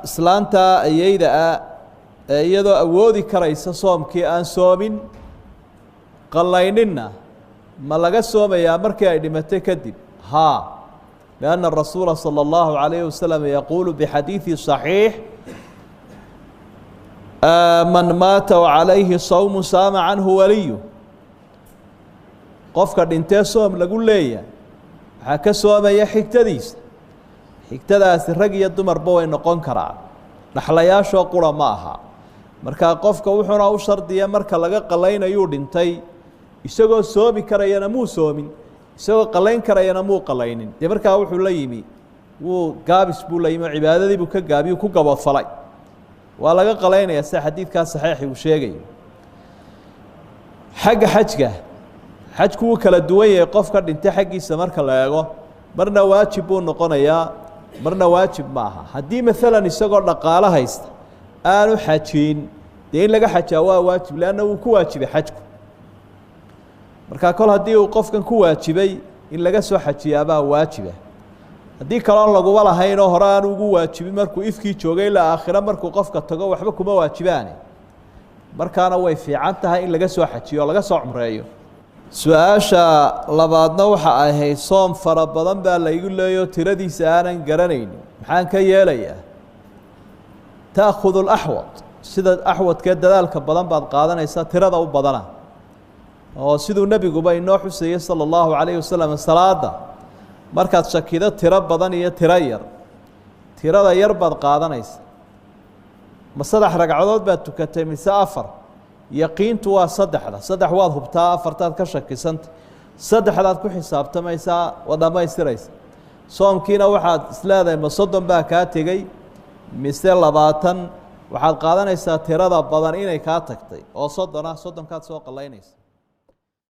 islaanta ayayda iyadoo awoodi karaysa soomkii aan soomin qallayninna ma laga soomayaa markii ay dhimatay kadib haa لأن الرسول صلى الله عليه وسلم يقول بحديث صحيح من مات وعليه صوم سام عنه وليه qofka dhintee soom lagu leeyahay waxa ka soomaya xigtadiisa xigtadaasi rag iyo dumarba way noqon karaan dhaxlayaasho qura ma aha marka qofka wuxuuna u shardiya marka laga qalaynayo dhintay isagoo soomi karayana muu soomin isagoo qalayn karayana muu qalaynin de marka wuxuu la yimi wuu gaabis buu la yimi cibaadadii buu ka gaabiyo ku gaboodfalay waa laga qalaynaya sida xadiidka saxiix uu sheegay xagga xajka xajku wuu kala duwan yahay qofka dhintay xaggiisa marka la eego marna waajib buu noqonayaa marna waajib ma aha haddii maalan isagoo dhaqaale haysta aanu xajin dee in laga xajaa waa waajib leanna wuu ku waajibay xajku marka kol haddii uu qofkan ku waajibay in laga soo xajiyaabaa waajiba haddii kaloon laguba lahaynoo hore aan ugu waajibin markuu ifkii joogay ilaa aakhiro markuu qofka tago waxba kuma waajibaane markaana way fiican tahay in laga soo xajiyo oo laga soo cumreeyo su-aasha labaadna waxa ay ahayd soom fara badan baa laygu leeyo tiradiisa aanan garanaynin maxaan ka yeelayaa ta'khudu alaxwad sida axwadkee dadaalka badan baad qaadanaysaa tirada u badana oo siduu nebiguba inoo xuseeyey sala allahu calayhi wasalam salaada markaad shakido tiro badan iyo tiro yar tirada yar baad qaadanaysa ma 3 ragcadood baad tukatay mise 4 yaqiintu waa 3 saddex waad hubtaa afartaad ka shakisanta saddexdaad ku xisaabtamaysaa waa dhamaystiraysa soomkiina waxaad isleedahay ma 30 baa kaa tegey mise 20 waxaad qaadanaysaa tirada badan inay kaa tagtay oo 30 kaad soo qalaynaysa